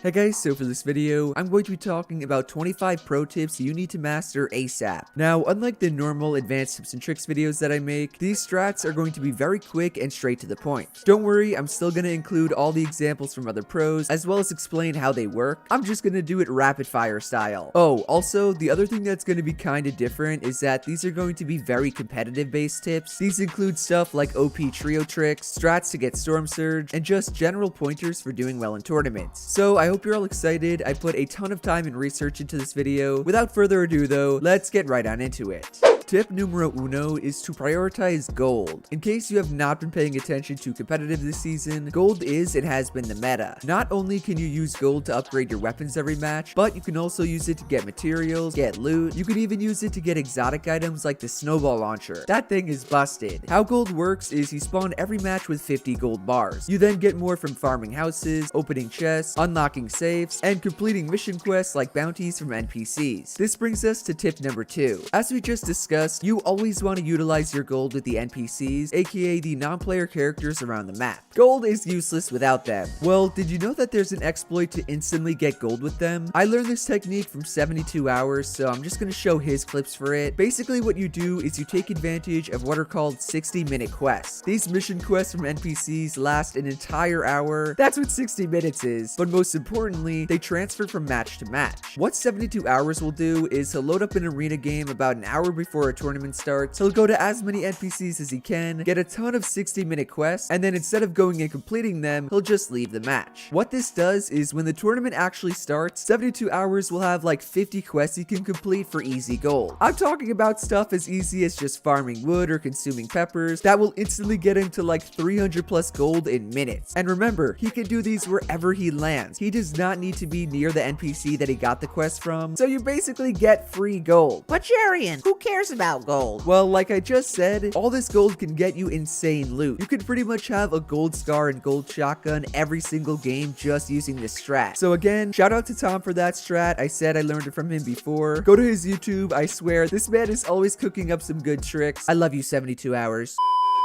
Hey guys, so for this video, I'm going to be talking about 25 pro tips you need to master ASAP. Now, unlike the normal advanced tips and tricks videos that I make, these strats are going to be very quick and straight to the point. Don't worry, I'm still going to include all the examples from other pros, as well as explain how they work. I'm just going to do it rapid fire style. Oh, also, the other thing that's going to be kind of different is that these are going to be very competitive based tips. These include stuff like OP trio tricks, strats to get Storm Surge, and just general pointers for doing well in tournaments. So I hope you're all excited. I put a ton of time and research into this video. Without further ado though, let's get right on into it. Tip numero uno is to prioritize gold. In case you have not been paying attention to competitive this season, gold is and has been the meta. Not only can you use gold to upgrade your weapons every match, but you can also use it to get materials, get loot. You can even use it to get exotic items like the snowball launcher. That thing is busted. How gold works is you spawn every match with 50 gold bars. You then get more from farming houses, opening chests, unlocking safes, and completing mission quests like bounties from NPCs. This brings us to tip number 2. As we just discussed, you always want to utilize your gold with the NPCs, aka the non-player characters around the map. Gold is useless without them. Well, did you know that there's an exploit to instantly get gold with them? I learned this technique from 72 Hours, so I'm just going to show his clips for it. Basically what you do is you take advantage of what are called 60-minute quests. These mission quests from NPCs last an entire hour. That's what 60 minutes is. But most importantly, they transfer from match to match. What 72 Hours will do is he'll load up an arena game about an hour before a tournament starts. He'll go to as many NPCs as he can, get a ton of 60-minute quests, and then instead of going and completing them, he'll just leave the match. What this does is when the tournament actually starts, 72 Hours will have like 50 quests he can complete for easy gold. I'm talking about stuff as easy as just farming wood or consuming peppers that will instantly get him to like 300 plus gold in minutes. And remember, he can do these wherever he lands. He does not need to be near the NPC that he got the quest from, so you basically get free gold. But Jarian, who cares about gold? Well, like I just said, all this gold can get you insane loot. You could pretty much have a gold scar and gold shotgun every single game just using this strat. So again, shout out to Tom for that strat. I said I learned it from him before. Go to his YouTube. I swear, this man is always cooking up some good tricks. I love you, 72 Hours.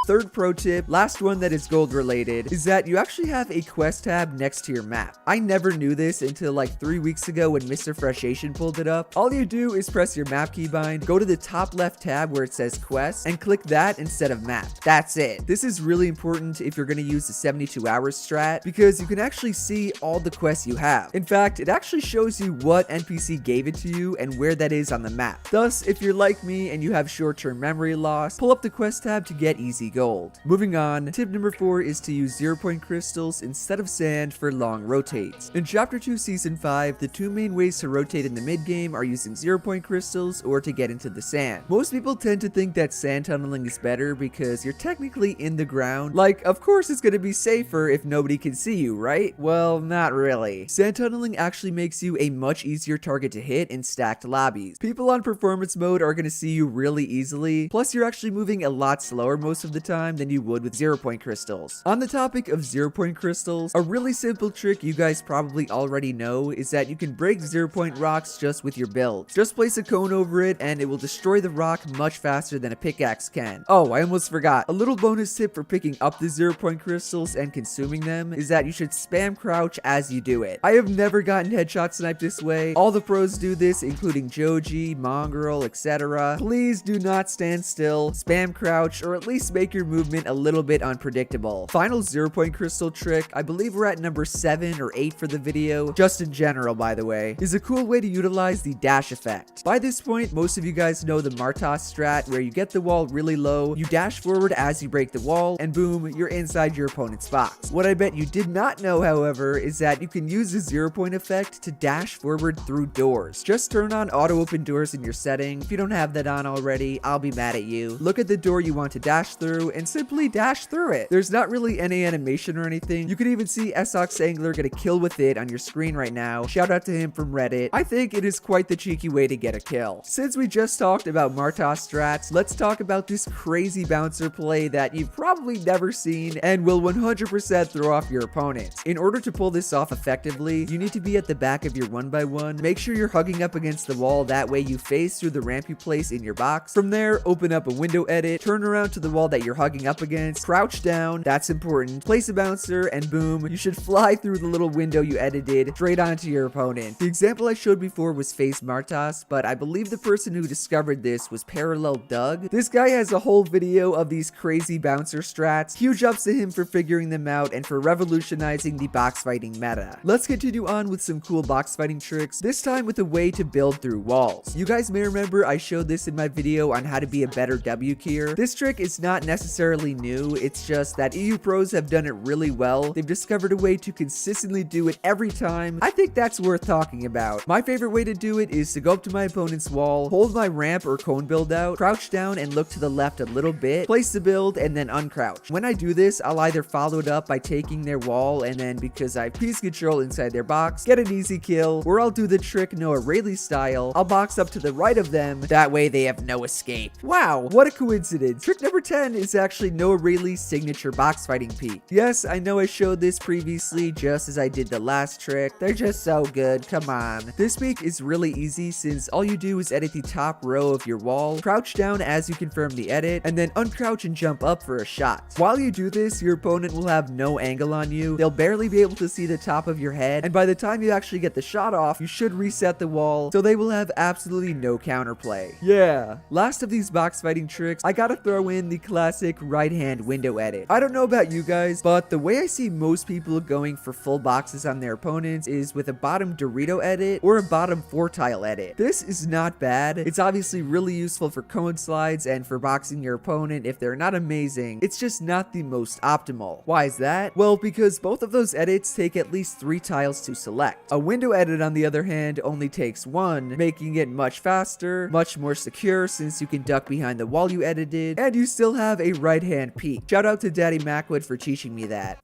Third pro tip, last one that is gold related, is that you actually have a quest tab next to your map. I never knew this until like 3 weeks ago when Mr. Freshation pulled it up. All you do is press your map keybind, go to the top left tab where it says quests, and click that instead of map. That's it. This is really important if you're going to use the 72 Hours strat, because you can actually see all the quests you have. In fact, it actually shows you what NPC gave it to you and where that is on the map. Thus, if you're like me and you have short-term memory loss, pull up the quest tab to get easy gold. Moving on, tip number 4 is to use 0-point crystals instead of sand for long rotates. In Chapter 2 Season 5, the two main ways to rotate in the mid-game are using 0-point crystals or to get into the sand. Most people tend to think that sand tunneling is better because you're technically in the ground. Like, of course it's gonna be safer if nobody can see you, right? Well, not really. Sand tunneling actually makes you a much easier target to hit in stacked lobbies. People on performance mode are gonna see you really easily, plus you're actually moving a lot slower most of the time than you would with 0-point crystals. On the topic of 0-point crystals, a really simple trick you guys probably already know is that you can break 0-point rocks just with your build. Just place a cone over it and it will destroy the rock much faster than a pickaxe can. Oh, I almost forgot. A little bonus tip for picking up the 0-point crystals and consuming them is that you should spam crouch as you do it. I have never gotten headshot sniped this way. All the pros do this, including Joji, Mongrel, etc. Please do not stand still, spam crouch, or at least make your movement a little bit unpredictable. Final 0-point crystal trick, I believe we're at number 7 or 8 for the video, just in general by the way, is a cool way to utilize the dash effect. By this point, most of you guys know the Martas strat where you get the wall really low, you dash forward as you break the wall, and boom, you're inside your opponent's box. What I bet you did not know, however, is that you can use the 0-point effect to dash forward through doors. Just turn on auto open doors in your setting. If you don't have that on already, I'll be mad at you. Look at the door you want to dash through and simply dash through it. There's not really any animation or anything. You can even see Essox Angler get a kill with it on your screen right now. Shout out to him from Reddit. I think it is quite the cheeky way to get a kill. Since we just talked about Martas strats, let's talk about this crazy bouncer play that you've probably never seen and will 100% throw off your opponent. In order to pull this off effectively, you need to be at the back of your 1x1. Make sure you're hugging up against the wall, that way you face through the ramp you place in your box. From there, open up a window edit, turn around to the wall that you're you're hugging up against. Crouch down, that's important. Place a bouncer, and boom, you should fly through the little window you edited straight onto your opponent. The example I showed before was Face Martas, but I believe the person who discovered this was Parallel Doug. This guy has a whole video of these crazy bouncer strats. Huge ups to him for figuring them out and for revolutionizing the box fighting meta. Let's continue on with some cool box fighting tricks, this time with a way to build through walls. You guys may remember I showed this in my video on how to be a better W keyer. This trick is not necessarily new, it's just that EU pros have done it really well. They've discovered a way to consistently do it every time. I think that's worth talking about. My favorite way to do it is to go up to my opponent's wall, hold my ramp or cone build out, crouch down and look to the left a little bit, place the build, and then uncrouch. When I do this, I'll either follow it up by taking their wall, and then because I have piece control inside their box, get an easy kill, or I'll do the trick Noah Rayleigh style. I'll box up to the right of them, that way they have no escape. Wow, what a coincidence. Trick number 10 is actually Noah Rayleigh's signature box fighting peek. Yes, I know I showed this previously just as I did the last trick. They're just so good, come on. This peek is really easy since all you do is edit the top row of your wall, crouch down as you confirm the edit, and then uncrouch and jump up for a shot. While you do this, your opponent will have no angle on you. They'll barely be able to see the top of your head, and by the time you actually get the shot off, you should reset the wall, so they will have absolutely no counterplay. Yeah, last of these box fighting tricks, I gotta throw in the classic right hand window edit. I don't know about you guys, but the way I see most people going for full boxes on their opponents is with a bottom Dorito edit or a bottom 4-tile edit. This is not bad. It's obviously really useful for cone slides and for boxing your opponent if they're not amazing. It's just not the most optimal. Why is that? Well, because both of those edits take at least 3 tiles to select. A window edit, on the other hand, only takes 1, making it much faster, much more secure since you can duck behind the wall you edited, and you still have a right hand peek. Shout out to Daddy Macwood for teaching me that.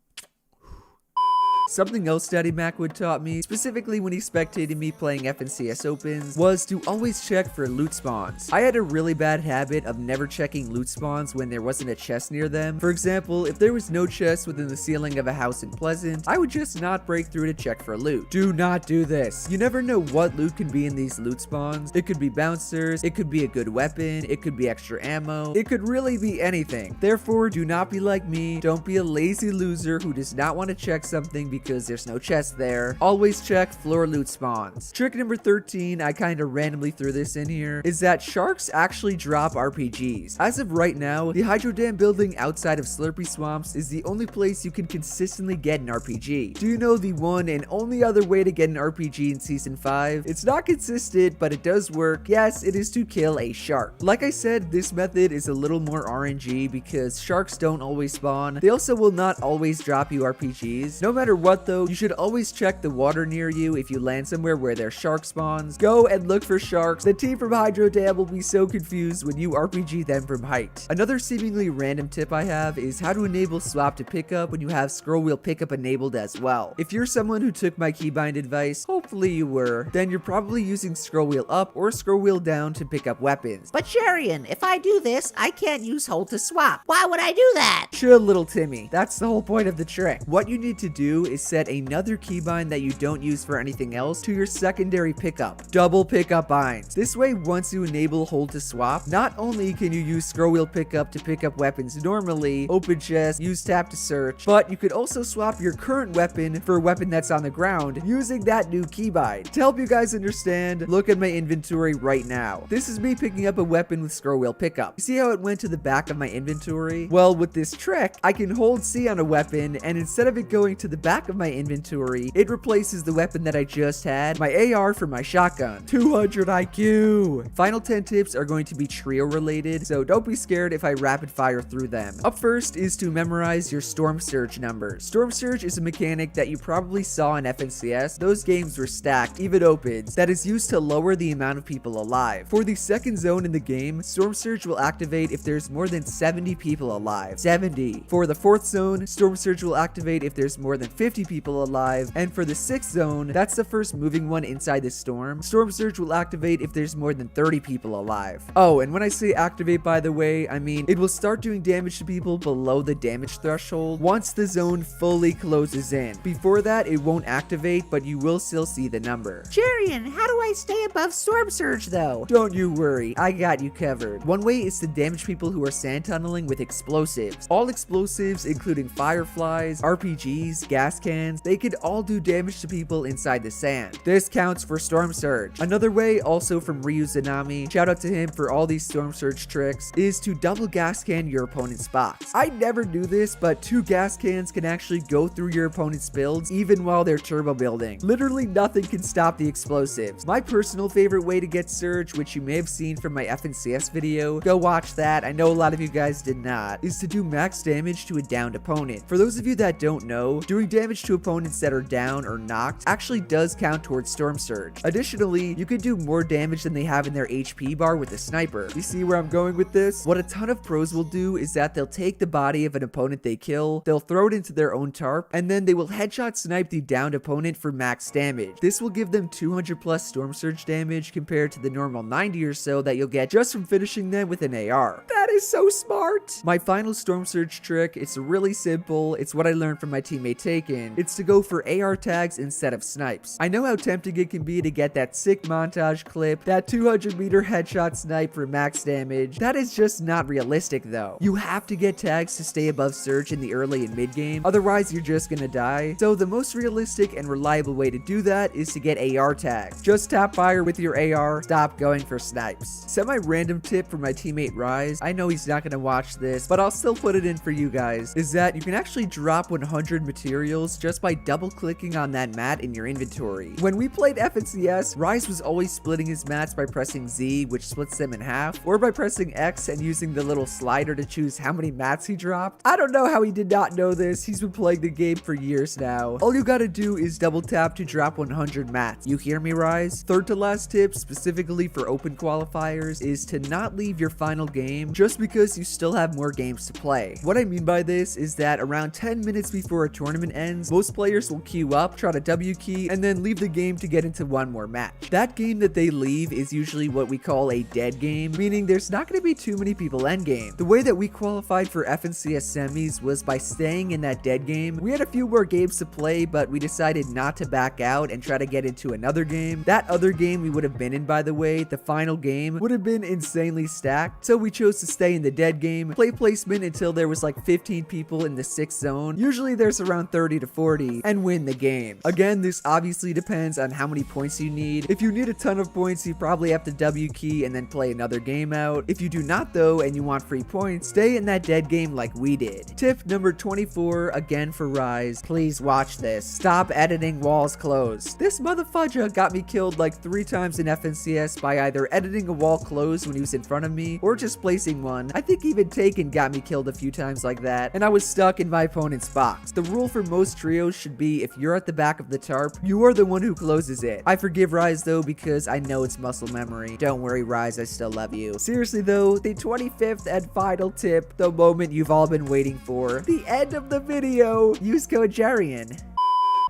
Something else Daddy Macwood taught me, specifically when he spectated me playing FNCS Opens, was to always check for loot spawns. I had a really bad habit of never checking loot spawns when there wasn't a chest near them. For example, if there was no chest within the ceiling of a house in Pleasant, I would just not break through to check for loot. Do not do this. You never know what loot can be in these loot spawns. It could be bouncers, it could be a good weapon, it could be extra ammo, it could really be anything. Therefore, do not be like me. Don't be a lazy loser who does not want to check something because there's no chest there. Always check floor loot spawns. Trick number 13, I kind of randomly threw this in here, is that sharks actually drop RPGs. As of right now, the Hydro Dam building outside of Slurpy Swamps is the only place you can consistently get an RPG. Do you know the one and only other way to get an RPG in Season 5? It's not consistent, but it does work. Yes, it is to kill a shark. Like I said, this method is a little more RNG because sharks don't always spawn. They also will not always drop you RPGs. No matter what though, you should always check the water near you if you land somewhere where there's shark spawns. Go and look for sharks. The team from Hydro Dam will be so confused when you RPG them from height. Another seemingly random tip I have is how to enable swap to pickup when you have scroll wheel pickup enabled as well. If you're someone who took my keybind advice, hopefully you were, then you're probably using scroll wheel up or scroll wheel down to pick up weapons. But Sharian, if I do this, I can't use hold to swap. Why would I do that? Chill, little Timmy. That's the whole point of the trick. What you need to do is set another keybind that you don't use for anything else to your secondary pickup. Double pickup binds. This way, once you enable hold to swap, not only can you use scroll wheel pickup to pick up weapons normally, open chest, use tap to search, but you could also swap your current weapon for a weapon that's on the ground using that new keybind. To help you guys understand, look at my inventory right now. This is me picking up a weapon with scroll wheel pickup. You see how it went to the back of my inventory? Well, with this trick, I can hold C on a weapon, and instead of it going to the back of my inventory, it replaces the weapon that I just had, my AR, for my shotgun. 200 IQ! Final 10 tips are going to be trio related, so don't be scared if I rapid fire through them. Up first is to memorize your Storm Surge numbers. Storm Surge is a mechanic that you probably saw in FNCS. Those games were stacked, even opens, that is used to lower the amount of people alive. For the second zone in the game, Storm Surge will activate if there's more than 70 people alive. 70. For the fourth zone, Storm Surge will activate if there's more than 50 50 people alive. And for the 6th zone, that's the first moving one inside the storm. Storm Surge will activate if there's more than 30 people alive. Oh, and when I say activate, by the way, I mean it will start doing damage to people below the damage threshold once the zone fully closes in. Before that, it won't activate, but you will still see the number. Jarian, how do I stay above Storm Surge though? Don't you worry, I got you covered. One way is to damage people who are sand tunneling with explosives. All explosives, including fireflies, RPGs, gas cans, they can all do damage to people inside the sand. This counts for Storm Surge. Another way, also from Ryu Zanami, shout out to him for all these Storm Surge tricks, is to double gas can your opponent's box. I never do this, but 2 gas cans can actually go through your opponent's builds even while they're turbo building. Literally nothing can stop the explosives. My personal favorite way to get Surge, which you may have seen from my FNCS video, go watch that, I know a lot of you guys did not, is to do max damage to a downed opponent. For those of you that don't know, doing damage to opponents that are down or knocked actually does count towards Storm Surge. Additionally, you can do more damage than they have in their HP bar with a sniper. You see where I'm going with this? What a ton of pros will do is that they'll take the body of an opponent they kill, they'll throw it into their own tarp, and then they will headshot snipe the downed opponent for max damage. This will give them 200 plus Storm Surge damage compared to the normal 90 or so that you'll get just from finishing them with an AR. That is so smart! My final Storm Surge trick, it's really simple, it's what I learned from my teammate Taken. It's to go for AR tags instead of snipes. I know how tempting it can be to get that sick montage clip, that 200-meter headshot snipe for max damage. That is just not realistic though. You have to get tags to stay above Surge in the early and mid game, otherwise you're just gonna die. So the most realistic and reliable way to do that is to get AR tags. Just tap fire with your AR, stop going for snipes. Semi-random tip from my teammate Rise, I know he's not gonna watch this, but I'll still put it in for you guys, is that you can actually drop 100 materials just by double clicking on that mat in your inventory. When we played FNCS, Rise was always splitting his mats by pressing Z, which splits them in half, or by pressing X and using the little slider to choose how many mats he dropped. I don't know how he did not know this, he's been playing the game for years now. All you gotta do is double tap to drop 100 mats. You hear me, Rise? Third to last tip, specifically for open qualifiers, is to not leave your final game just because you still have more games to play. What I mean by this is that around 10 minutes before a tournament ends, most players will queue up, try to W key, and then leave the game to get into one more match. That game that they leave is usually what we call a dead game, meaning there's not going to be too many people endgame. The way that we qualified for FNCS semis was by staying in that dead game. We had a few more games to play, but we decided not to back out and try to get into another game. That other game we would have been in, by the way, the final game, would have been insanely stacked, so we chose to stay in the dead game, play placement until there was like 15 people in the 6th zone, usually there's around 30 to 40, and win the game. Again, this obviously depends on how many points you need. If you need a ton of points, you probably have to W key and then play another game out. If you do not though, and you want free points, stay in that dead game like we did. Tip number 24, again for Rise, please watch this. Stop editing walls closed. This motherfudger got me killed like 3 times in FNCS by either editing a wall closed when he was in front of me, or just placing one. I think even Taken got me killed a few times like that, and I was stuck in my opponent's box. The rule for most trios should be if you're at the back of the tarp, you are the one who closes it. I forgive Rise though because I know it's muscle memory. Don't worry Rise, I still love you. Seriously though, the 25th and final tip, the moment you've all been waiting for, the end of the video, use code Jarian.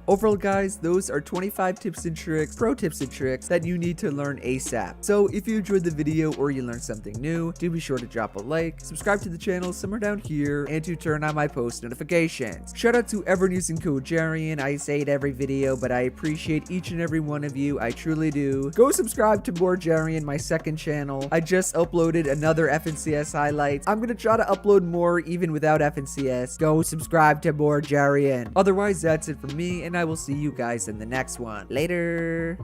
Overall guys, those are 25 tips and tricks, pro tips and tricks that you need to learn ASAP. So if you enjoyed the video or you learned something new, do be sure to drop a like, subscribe to the channel somewhere down here, and to turn on my post notifications. Shout out to everyone using code Jarian. I say it every video, but I appreciate each and every one of you. I truly do. Go subscribe to more Jarian, my second channel. I just uploaded another FNCS highlights. I'm gonna try to upload more even without FNCS. Go subscribe to more Jarian. Otherwise, that's it from me, and I will see you guys in the next one. Later.